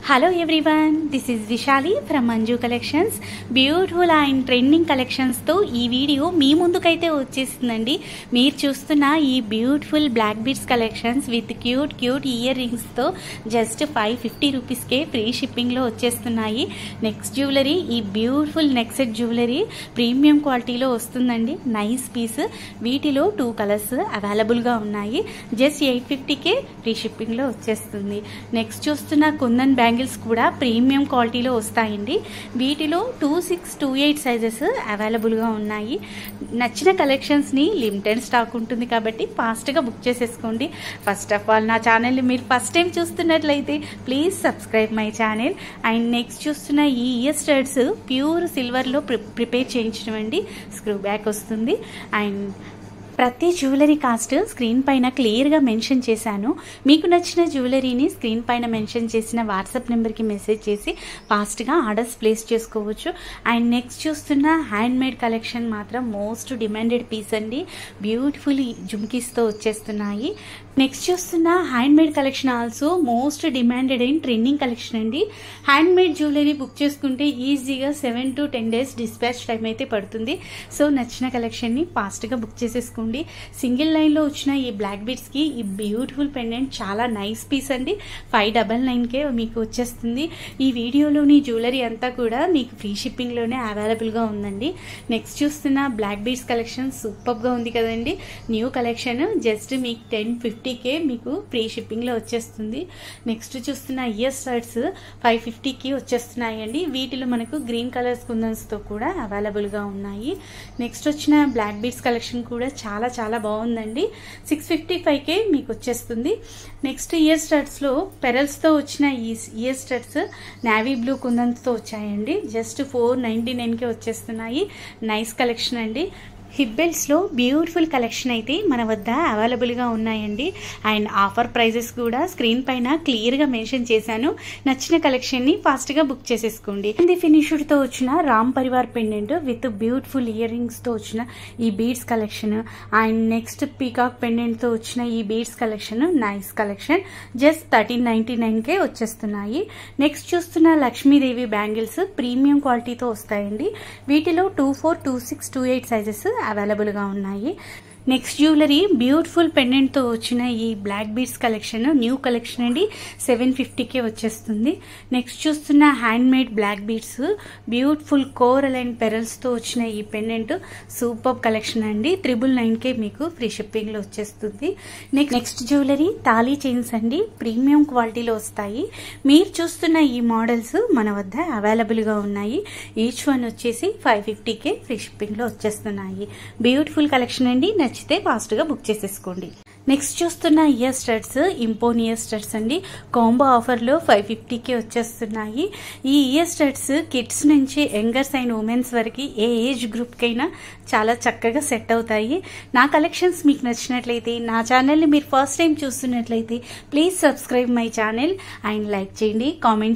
Hello everyone, this is Vishali from Manju Collections. Beautiful and trending collections తో ఈ video మీ ముందుకైతే వచ్చేసిందండి. మీరు చూస్తున్న ఈ beautiful black beads collections with cute earrings తో జస్ట్ 550 రూపీస్ కే ఫ్రీ షిప్పింగ్ లో వచ్చేస్తున్నాయి. నెక్స్ట్ జ్యువెలరీ ఈ beautiful neck set jewellery premium క్వాలిటీలో వస్తుందండి. Nice piece. వీటిలో 2 కలర్స్ అవైలబుల్ గా ఉన్నాయి. జస్ట్ 850 కే ఫ్రీ షిప్పింగ్ లో వచ్చేస్తుంది. నెక్స్ట్ చూస్తున్న కుందన్ బ్యాంగిల్స్ కూడా ప్రీమియం క్వాలిటీలో వస్తాయండి. వీటిలో 2628 సైజెస్ అవైలబుల్గా ఉన్నాయి. నచ్చిన కలెక్షన్స్ని లిమిటెడ్ స్టాక్ ఉంటుంది కాబట్టి ఫాస్ట్గా బుక్ చేసేసుకోండి. ఫస్ట్ ఆఫ్ ఆల్ నా ఛానల్ని మీరు ఫస్ట్ టైం చూస్తున్నట్లయితే please subscribe my channel. And next చూస్తున్న ఈ ఇయర్ స్టడ్స్ ప్యూర్ సిల్వర్లో ప్రిపేర్ చేయించడం అండి. స్క్రూ బ్యాక్ వస్తుంది. అండ్ ప్రతి జ్యువెలరీ కాస్ట్ స్క్రీన్ పైన క్లియర్గా మెన్షన్ చేశాను. మీకు నచ్చిన జ్యువెలరీని స్క్రీన్ పైన మెన్షన్ చేసిన వాట్సాప్ నెంబర్కి మెసేజ్ చేసి ఫాస్ట్గా ఆర్డర్స్ ప్లేస్ చేసుకోవచ్చు. అండ్ నెక్స్ట్ చూస్తున్న హ్యాండ్ మేడ్ కలెక్షన్ మాత్రం మోస్ట్ డిమాండెడ్ పీస్ అండి. బ్యూటిఫుల్ జుమ్కీస్తో వచ్చేస్తున్నాయి. నెక్స్ట్ చూస్తున్న hand made collection also most demanded and trending collection అండి. హ్యాండ్ మేడ్ జ్యువెలరీ బుక్ చేసుకుంటే ఈజీగా 7 to 10 days డిస్పాచ్ టైం అయితే పడుతుంది. సో నచ్చిన కలెక్షన్ని ఫాస్ట్గా బుక్ చేసేసుకోండి. సింగిల్ లైన్లో వచ్చిన ఈ బ్లాక్ బీడ్స్కి ఈ బ్యూటిఫుల్ పెండెంట్ చాలా నైస్ పీస్ అండి. 599కే మీకు వచ్చేస్తుంది. ఈ వీడియోలోని జ్యువెలరీ అంతా కూడా మీకు ఫ్రీ షిప్పింగ్లోనే అవైలబుల్గా ఉందండి. నెక్స్ట్ చూస్తున్న బ్లాక్ బీడ్స్ కలెక్షన్ సూపర్గా ఉంది కదండి. న్యూ కలెక్షన్ జస్ట్ మీకు 1050కే మీకు ఫ్రీ షిప్పింగ్లో వచ్చేస్తుంది. నెక్స్ట్ చూస్తున్న ఇయర్ స్టడ్స్ 550కి వచ్చేస్తున్నాయండి. వీటిలో మనకు గ్రీన్ కలర్స్ కుందన్స్తో కూడా అవైలబుల్గా ఉన్నాయి. నెక్స్ట్ వచ్చిన బ్లాక్ బీడ్స్ కలెక్షన్ కూడా చాలా బాగుందండి. 655కే మీకు వచ్చేస్తుంది. నెక్స్ట్ ఇయర్ స్టడ్స్లో పెరల్స్తో వచ్చిన ఈ ఇయర్ స్టడ్స్ నావీ బ్లూ కుందన్స్తో వచ్చాయండి. జస్ట్ 499కే వచ్చేస్తున్నాయి. నైస్ కలెక్షన్ అండి. హిప్ బెల్ట్స్లో బ్యూటిఫుల్ కలెక్షన్ అయితే మన వద్ద అవైలబుల్గా ఉన్నాయండి. అండ్ ఆఫర్ ప్రైజెస్ కూడా స్క్రీన్ పైన క్లియర్గా మెన్షన్ చేశాను. నచ్చిన కలెక్షన్ని ఫాస్ట్గా బుక్ చేసేసుకోండి. ఇది ఫినిష్డ్తో వచ్చిన Ram Parivar pendant with beautiful ear రింగ్స్తో వచ్చిన ఈ beads collection. And next peacock పెండెంట్తో వచ్చిన ఈ beads collection nice collection. Just 1399కే వచ్చేస్తున్నాయి. నెక్స్ట్ చూస్తున్న లక్ష్మీదేవి బ్యాంగిల్స్ ప్రీమియం క్వాలిటీతో వస్తాయండి. వీటిలో 24, 26, 28 సైజెస్ అవైలబుల్గా ఉన్నాయి. నెక్స్ట్ జ్యువెలరీ బ్యూటిఫుల్ పెండెంట్తో వచ్చిన ఈ black beads collection new collection అండి. 750కే వచ్చేస్తుంది. నెక్స్ట్ చూస్తున్న hand made black beads beautiful coral and పెరల్స్తో వచ్చిన ఈ పెండెంట్ సూపర్ కలెక్షన్ అండి. 999కే మీకు ఫ్రీ షిప్పింగ్లో వచ్చేస్తుంది. నెక్స్ట్ జ్యువెలరీ తాళీ చైన్స్ అండి. ప్రీమియం క్వాలిటీలో వస్తాయి. మీరు చూస్తున్న ఈ మోడల్స్ మన వద్ద అవైలబుల్గా ఉన్నాయి. ఈచ్ వన్ వచ్చేసి 550కే ఫ్రీ షిప్పింగ్లో వచ్చేస్తున్నాయి. బ్యూటిఫుల్ కలెక్షన్ అండి. నచ్చితే ఫాస్ట్గా బుక్ చేసేసుకోండి. నెక్స్ట్ చూస్తున్న ఇయర్ స్టడ్స్ ఇంపోన్ ఇయర్ స్టడ్స్ అండి. కాంబో ఆఫర్లో 550కే వచ్చేస్తున్నాయి. ఈ ఇయర్ స్టడ్స్ కిడ్స్ నుంచి యంగర్స్ అండ్ ఉమెన్స్ వరకు ఏ ఏజ్ గ్రూప్కైనా చాలా చక్కగా సెట్ అవుతాయి. నా కలెక్షన్స్ మీకు నచ్చినట్లయితే నా ఛానల్ని మీరు ఫస్ట్ టైం చూస్తున్నట్లయితే please subscribe my channel and like చేయండి, కామెంట్